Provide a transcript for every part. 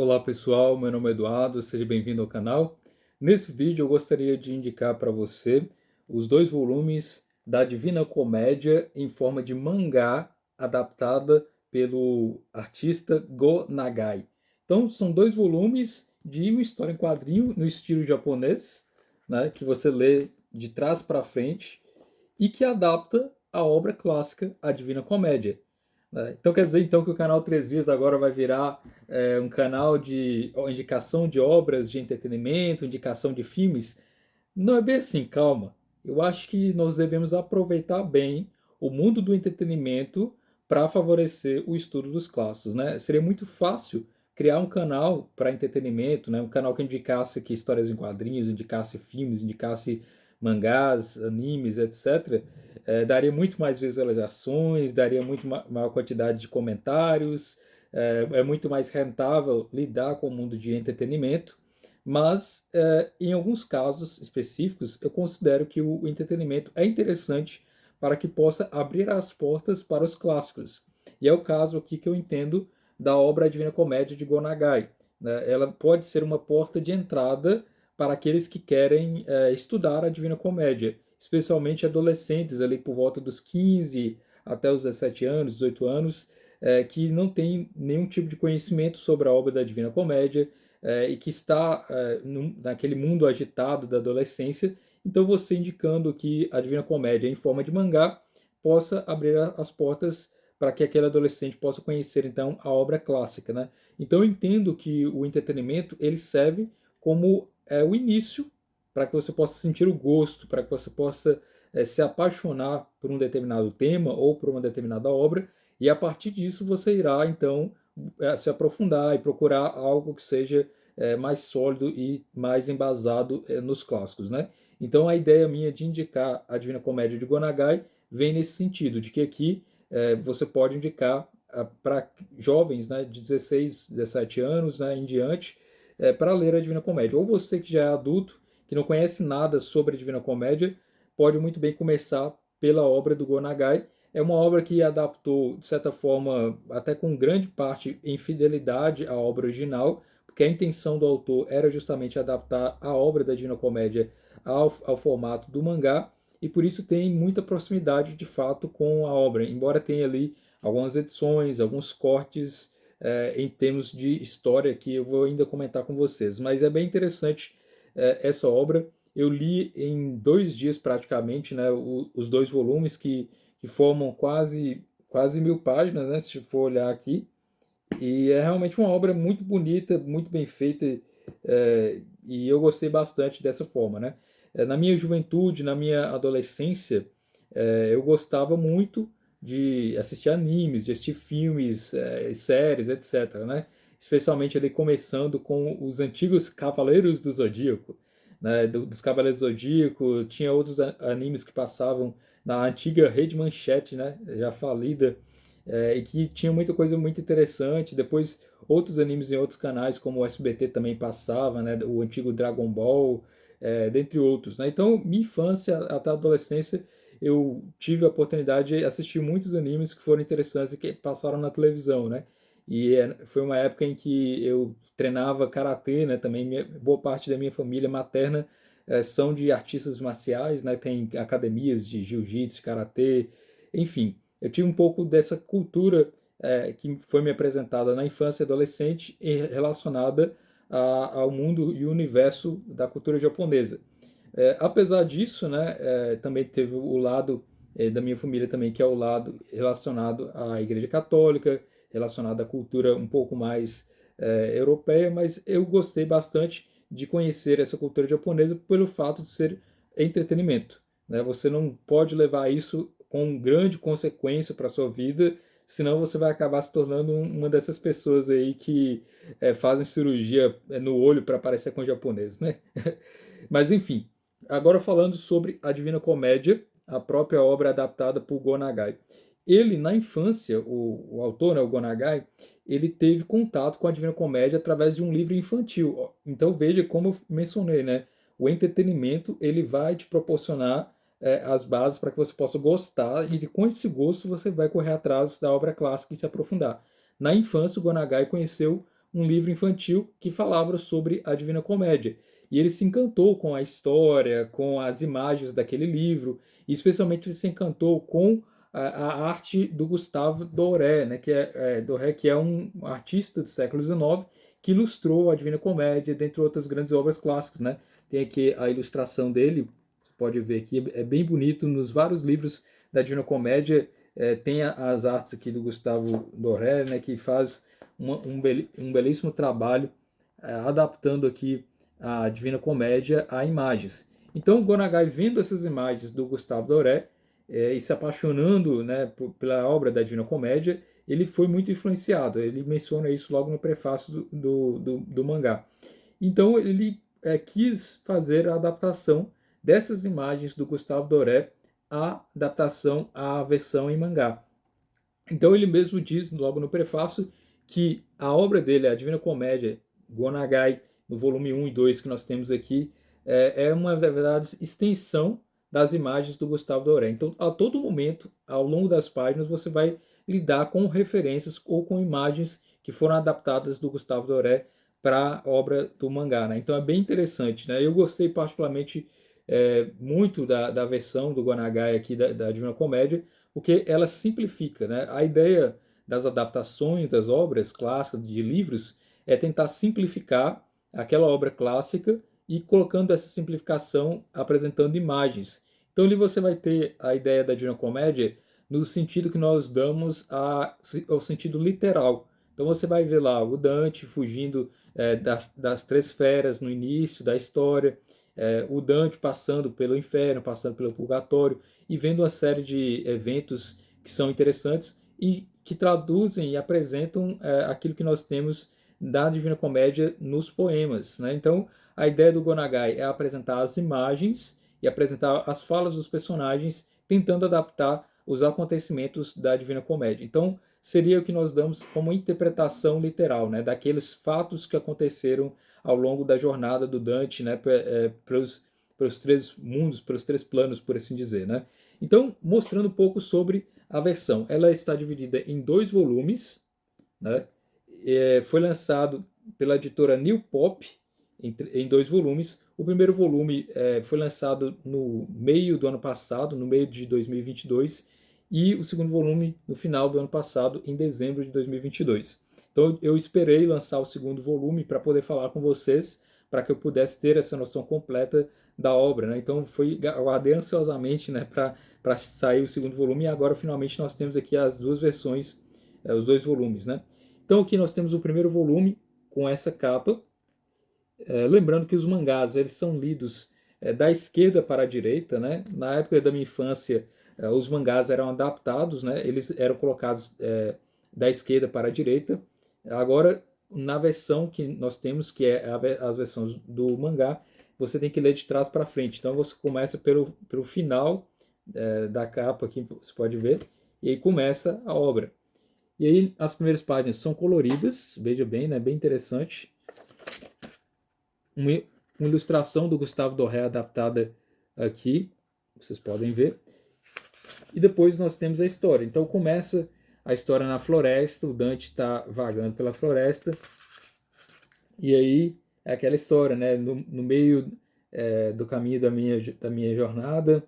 Olá pessoal, meu nome é Eduardo, seja bem-vindo ao canal. Nesse vídeo eu gostaria de indicar para você os dois volumes da Divina Comédia em forma de mangá adaptada pelo artista Go Nagai. Então são dois volumes de uma história em quadrinho no estilo japonês, né, que você lê de trás para frente e que adapta a obra clássica, A Divina Comédia, né? Então quer dizer então que o canal Três Vias agora vai virar um canal de indicação de obras de entretenimento, indicação de filmes? Não é bem assim, calma. Eu acho que nós devemos aproveitar bem o mundo do entretenimento para favorecer o estudo dos clássicos, né? Seria muito fácil criar um canal para entretenimento, né? Um canal que indicasse aqui histórias em quadrinhos, indicasse filmes, indicasse mangás, animes, etc. Daria muito mais visualizações, daria muito maior quantidade de comentários, é muito mais rentável lidar com o mundo de entretenimento, mas em alguns casos específicos eu considero que o entretenimento é interessante para que possa abrir as portas para os clássicos. E é o caso aqui que eu entendo da obra A Divina Comédia de Go Nagai, né? Ela pode ser uma porta de entrada para aqueles que querem estudar a Divina Comédia, especialmente adolescentes ali por volta dos 15 até os 17 anos, 18 anos, que não tem nenhum tipo de conhecimento sobre a obra da Divina Comédia, e que está naquele mundo agitado da adolescência. Então você indicando que a Divina Comédia em forma de mangá possa abrir as portas para que aquele adolescente possa conhecer então a obra clássica, né? Então eu entendo que o entretenimento ele serve como o início para que você possa sentir o gosto, para que você possa se apaixonar por um determinado tema ou por uma determinada obra, e a partir disso você irá então se aprofundar e procurar algo que seja mais sólido e mais embasado nos clássicos, né? Então a ideia minha de indicar a Divina Comédia de Go Nagai vem nesse sentido, de que aqui você pode indicar para jovens, né, de 16, 17 anos, né, em diante, para ler a Divina Comédia. Ou você que já é adulto, que não conhece nada sobre a Divina Comédia, pode muito bem começar pela obra do Go Nagai. É uma obra que adaptou, de certa forma, até com grande parte em fidelidade à obra original, porque a intenção do autor era justamente adaptar a obra da Divina Comédia ao formato do mangá, e por isso tem muita proximidade de fato com a obra, embora tenha ali algumas edições, alguns cortes em termos de história que eu vou ainda comentar com vocês. Mas é bem interessante essa obra. Eu li em 2 dias praticamente, né, os dois volumes que formam quase 1000 páginas, né, se for olhar aqui. E é realmente uma obra muito bonita, muito bem feita, e eu gostei bastante dessa forma, né? Na minha juventude, na minha adolescência, eu gostava muito de assistir animes, de assistir filmes, séries, etc, né? Especialmente ali começando com os antigos Cavaleiros do Zodíaco, né? Dos Cavaleiros do Zodíaco, tinha outros animes que passavam na antiga Rede Manchete, né? Já falida, e que tinha muita coisa muito interessante. Depois, outros animes em outros canais, como o SBT também passava, né? O antigo Dragon Ball, dentre outros, né? Então, minha infância até a adolescência, eu tive a oportunidade de assistir muitos animes que foram interessantes e que passaram na televisão, né? E foi uma época em que eu treinava karatê, né? Também boa parte da minha família materna são de artistas marciais, né? Tem academias de jiu-jitsu, karatê, enfim. Eu tive um pouco dessa cultura que foi me apresentada na infância e adolescente e relacionada ao mundo e universo da cultura japonesa. Apesar disso, né, também teve o lado da minha família também, que é o lado relacionado à Igreja Católica, relacionado à cultura um pouco mais europeia, mas eu gostei bastante de conhecer essa cultura japonesa pelo fato de ser entretenimento, né? Você não pode levar isso com grande consequência para a sua vida, senão você vai acabar se tornando uma dessas pessoas aí que fazem cirurgia no olho para parecer com japonês, né? Mas enfim, agora falando sobre a Divina Comédia, a própria obra adaptada por Go Nagai. Ele, na infância, o autor, né, o Go Nagai, ele teve contato com a Divina Comédia através de um livro infantil. Então veja como eu mencionei, né? O entretenimento ele vai te proporcionar as bases para que você possa gostar e com esse gosto você vai correr atrás da obra clássica e se aprofundar. Na infância, o Go Nagai conheceu um livro infantil que falava sobre a Divina Comédia. E ele se encantou com a história, com as imagens daquele livro, e especialmente ele se encantou com a arte do Gustave Doré, né, Doré, que é um artista do século XIX, que ilustrou a Divina Comédia, dentre outras grandes obras clássicas, né? Tem aqui a ilustração dele, você pode ver aqui, é bem bonito, nos vários livros da Divina Comédia, tem as artes aqui do Gustavo Doré, né, que faz um belíssimo trabalho adaptando aqui a Divina Comédia a imagens. Então, Gonagai, vendo essas imagens do Gustavo Doré e se apaixonando, né, pela obra da Divina Comédia, ele foi muito influenciado. Ele menciona isso logo no prefácio do mangá. Então, ele quis fazer a adaptação dessas imagens do Gustavo Doré à adaptação à versão em mangá. Então, ele mesmo diz, logo no prefácio, que a obra dele, a Divina Comédia, Gonagai, no volume 1 e 2 que nós temos aqui, é uma, na verdade, extensão das imagens do Gustavo Doré. Então, a todo momento, ao longo das páginas, você vai lidar com referências ou com imagens que foram adaptadas do Gustavo Doré para a obra do mangá, né? Então é bem interessante, né? Eu gostei particularmente muito da versão do Gonagai aqui da Divina Comédia, porque ela simplifica, né? A ideia das adaptações das obras clássicas de livros é tentar simplificar aquela obra clássica e colocando essa simplificação apresentando imagens. Então ali você vai ter a ideia da Divina Comédia no sentido que nós damos ao sentido literal. Então você vai ver lá o Dante fugindo das três feras no início da história, o Dante passando pelo inferno, passando pelo purgatório e vendo uma série de eventos que são interessantes e que traduzem e apresentam aquilo que nós temos da Divina Comédia nos poemas, né? Então, a ideia do Gonagai é apresentar as imagens e apresentar as falas dos personagens, tentando adaptar os acontecimentos da Divina Comédia. Então, seria o que nós damos como interpretação literal, né, daqueles fatos que aconteceram ao longo da jornada do Dante, né, pelos três mundos, pelos três planos, por assim dizer, né? Então, mostrando um pouco sobre a versão. Ela está dividida em 2 volumes, né? Foi lançado pela editora New Pop em 2 volumes. O primeiro volume foi lançado no meio do ano passado, no meio de 2022, e o segundo volume no final do ano passado, em dezembro de 2022. Então eu esperei lançar o segundo volume para poder falar com vocês, para que eu pudesse ter essa noção completa da obra, né? Então aguardei ansiosamente, né, para sair o segundo volume, e agora finalmente nós temos aqui as duas versões, os 2 volumes, né? Então aqui nós temos o primeiro volume com essa capa, lembrando que os mangás eles são lidos da esquerda para a direita, né? Na época da minha infância, os mangás eram adaptados, né? Eles eram colocados da esquerda para a direita. Agora, na versão que nós temos, que é as versões do mangá, você tem que ler de trás para frente. Então você começa pelo final da capa, aqui você pode ver, e aí começa a obra. E aí as primeiras páginas são coloridas, veja bem, né? Bem interessante. Uma ilustração do Gustavo Doré adaptada aqui, vocês podem ver. E depois nós temos a história. Então começa a história na floresta, o Dante está vagando pela floresta, e aí é aquela história, né? No meio do caminho da minha jornada,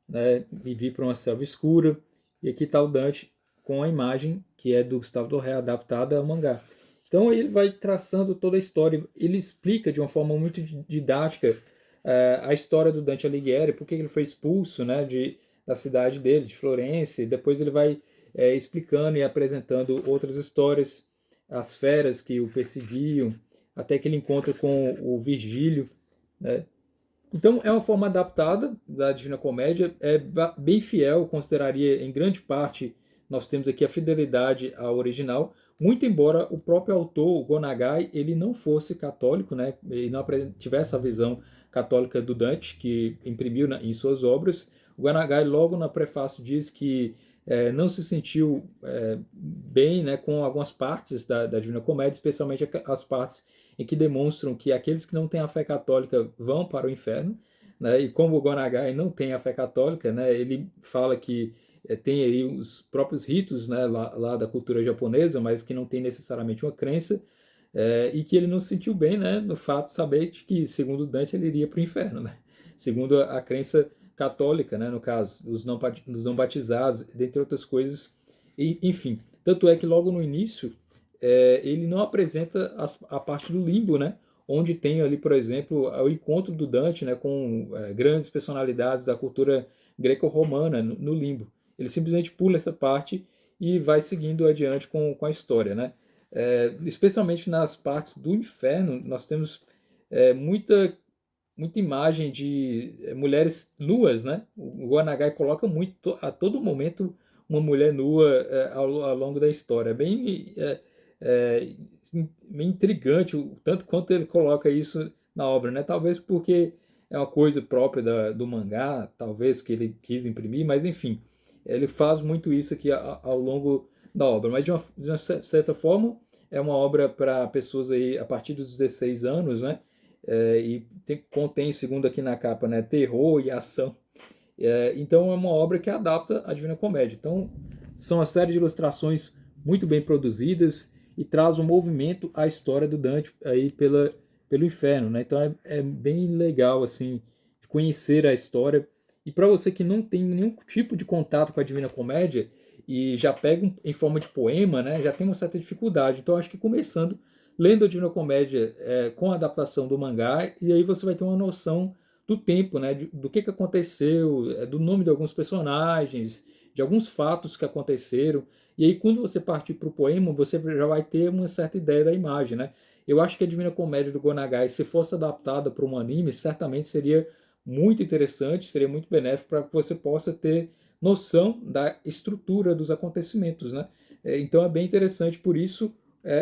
né? Me vi para uma selva escura, e aqui está o Dante com a imagem que é do Gustavo Doré adaptada ao mangá. Então ele vai traçando toda a história, ele explica de uma forma muito didática a história do Dante Alighieri, porque ele foi expulso, né, da cidade dele, de Florença, e depois ele vai explicando e apresentando outras histórias, as feras que o perseguiam, até que ele encontra com o Virgílio, né? Então é uma forma adaptada da Divina Comédia, é bem fiel, consideraria em grande parte, nós temos aqui a fidelidade ao original, muito embora o próprio autor, o Gonagai, ele não fosse católico, né, ele não tivesse a visão católica do Dante, que imprimiu em suas obras. O Gonagai logo no prefácio diz que não se sentiu bem, né, com algumas partes da Divina Comédia, especialmente as partes em que demonstram que aqueles que não têm a fé católica vão para o inferno, né? E como o Gonagai não tem a fé católica, né, ele fala que tem aí os próprios ritos, né, lá da cultura japonesa, mas que não tem necessariamente uma crença. e que ele não se sentiu bem, né, no fato de saber de que, segundo Dante, ele iria para o inferno, né, segundo a crença católica, né, no caso, dos não batizados, dentre outras coisas, e, enfim. Tanto é que logo no início, ele não apresenta a parte do limbo, né, onde tem ali, por exemplo, o encontro do Dante, né, com grandes personalidades da cultura greco-romana no limbo. Ele simplesmente pula essa parte e vai seguindo adiante com a história, né? Especialmente nas partes do inferno, nós temos muita imagem de mulheres nuas, né? O Guanagai coloca muito, a todo momento, uma mulher nua ao longo da história. É, bem intrigante, o tanto quanto ele coloca isso na obra, né? Talvez porque é uma coisa própria do mangá, talvez que ele quis imprimir, mas enfim, ele faz muito isso aqui ao longo da obra. Mas de uma certa forma, é uma obra para pessoas aí a partir dos 16 anos, né? Contém, segundo aqui na capa, né, terror e ação. Então é uma obra que adapta a Divina Comédia. Então são uma série de ilustrações muito bem produzidas e traz um movimento à história do Dante aí pelo inferno, né? Então é bem legal assim de conhecer a história. E para você que não tem nenhum tipo de contato com a Divina Comédia e já pega em forma de poema, né, já tem uma certa dificuldade. Então acho que começando lendo a Divina Comédia com a adaptação do mangá, e aí você vai ter uma noção do tempo, né, do que aconteceu, do nome de alguns personagens, de alguns fatos que aconteceram. E aí, quando você partir para o poema, você já vai ter uma certa ideia da imagem, né? Eu acho que a Divina Comédia do Gonagai, se fosse adaptada para um anime, certamente seria muito interessante, seria muito benéfico para que você possa ter noção da estrutura dos acontecimentos, né? Então é bem interessante, por isso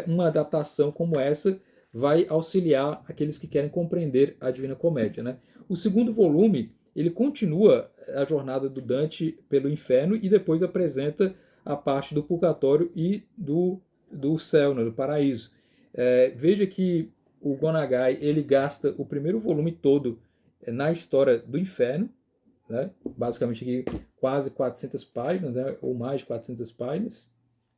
uma adaptação como essa vai auxiliar aqueles que querem compreender a Divina Comédia, né? O segundo volume, ele continua a jornada do Dante pelo inferno e depois apresenta a parte do purgatório e do céu, né, do paraíso. Veja que o Gonagai ele gasta o primeiro volume todo na história do inferno, né? Basicamente aqui quase 400 páginas, né? Ou mais de 400 páginas,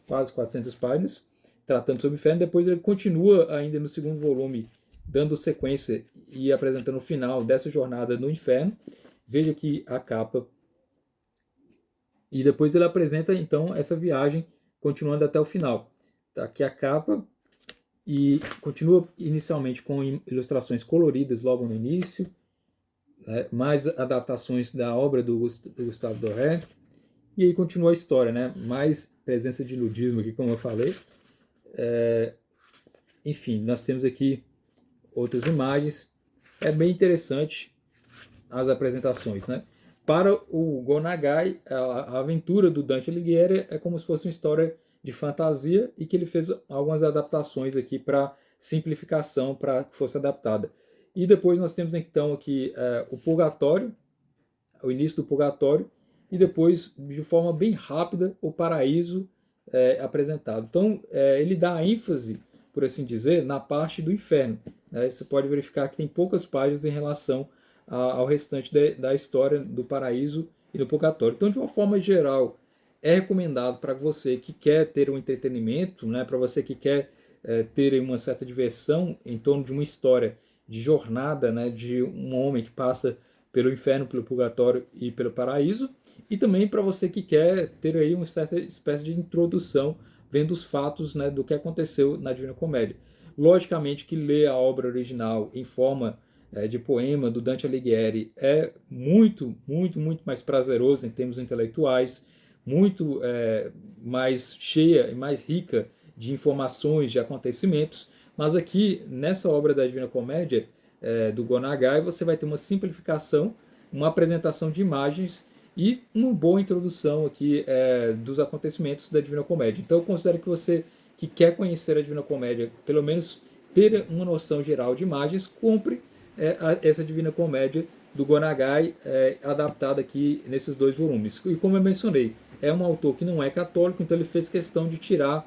quase 400 páginas, tratando sobre o inferno. Depois ele continua ainda no segundo volume, dando sequência e apresentando o final dessa jornada no inferno. Veja aqui a capa. E depois ele apresenta, então, essa viagem, continuando até o final. Tá aqui a capa. E continua inicialmente com ilustrações coloridas logo no início, né? Mais adaptações da obra do Gustave Doré. E aí continua a história, né? Mais presença de ludismo aqui, como eu falei. Enfim, nós temos aqui outras imagens. É bem interessante as apresentações, né? Para o Gonagai, a aventura do Dante Alighieri é como se fosse uma história de fantasia e que ele fez algumas adaptações aqui para simplificação, para que fosse adaptada. E depois nós temos então aqui o Purgatório, o início do Purgatório, e depois, de forma bem rápida, o Paraíso apresentado. Então, ele dá ênfase, por assim dizer, na parte do inferno. Né? Você pode verificar que tem poucas páginas em relação ao restante da história do Paraíso e do Purgatório. Então, de uma forma geral, é recomendado para você que quer ter um entretenimento, né? Para você que quer ter uma certa diversão em torno de uma história de jornada, né? De um homem que passa pelo inferno, pelo purgatório e pelo paraíso, e também para você que quer ter aí uma certa espécie de introdução, vendo os fatos, né, do que aconteceu na Divina Comédia. Logicamente que ler a obra original em forma de poema do Dante Alighieri é muito, muito, muito mais prazeroso em termos intelectuais, muito mais cheia e mais rica de informações, de acontecimentos, mas aqui, nessa obra da Divina Comédia, do Gonagai, você vai ter uma simplificação, uma apresentação de imagens e uma boa introdução aqui dos acontecimentos da Divina Comédia. Então eu considero que você que quer conhecer a Divina Comédia, pelo menos ter uma noção geral de imagens, compre essa Divina Comédia do Gonagai, adaptada aqui nesses dois volumes. E como eu mencionei, é um autor que não é católico, então ele fez questão de tirar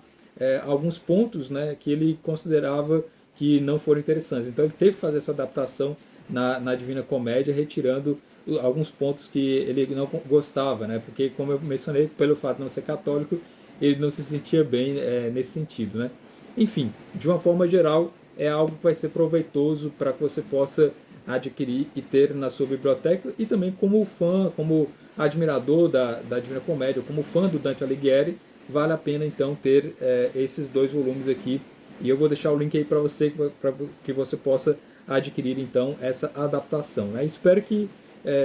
alguns pontos, né, que ele considerava que não foram interessantes. Então ele teve que fazer essa adaptação na Divina Comédia, retirando alguns pontos que ele não gostava, né? Porque, como eu mencionei, pelo fato de não ser católico, ele não se sentia bem nesse sentido, né? Enfim, de uma forma geral, é algo que vai ser proveitoso para que você possa adquirir e ter na sua biblioteca, e também como fã, como admirador da Divina Comédia, como fã do Dante Alighieri, vale a pena então ter esses dois volumes aqui, e eu vou deixar o link aí para você, para que você possa adquirir então essa adaptação, né? Espero que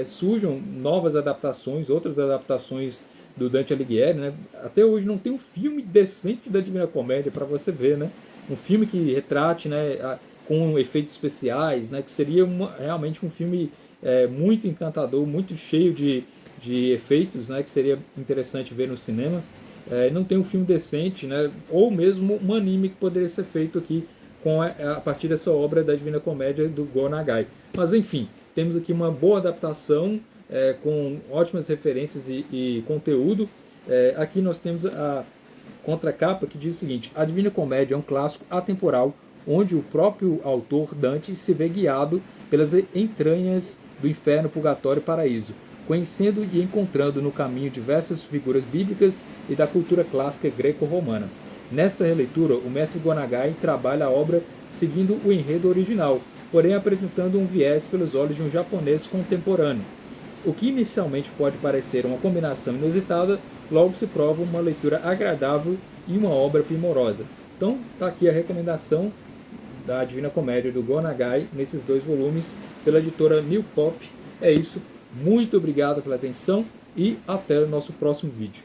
surjam novas adaptações, outras adaptações do Dante Alighieri, né? Até hoje não tem um filme decente da Divina Comédia para você ver, né? Um filme que retrate, né, com efeitos especiais, né, que seria realmente um filme muito encantador, muito cheio de efeitos, né, que seria interessante ver no cinema. Não tem um filme decente, né, ou mesmo um anime que poderia ser feito aqui a partir dessa obra da Divina Comédia do Go Nagai. Mas enfim, temos aqui uma boa adaptação, com ótimas referências e conteúdo. Aqui nós temos a contracapa que diz o seguinte: a Divina Comédia é um clássico atemporal onde o próprio autor Dante se vê guiado pelas entranhas do inferno, purgatório e paraíso, conhecendo e encontrando no caminho diversas figuras bíblicas e da cultura clássica greco-romana. Nesta releitura, o mestre Gonagai trabalha a obra seguindo o enredo original, porém apresentando um viés pelos olhos de um japonês contemporâneo. O que inicialmente pode parecer uma combinação inusitada, logo se prova uma leitura agradável e uma obra primorosa. Então, está aqui a recomendação da Divina Comédia do Go Nagai, nesses dois volumes, pela editora New Pop. É isso, muito obrigado pela atenção e até o nosso próximo vídeo.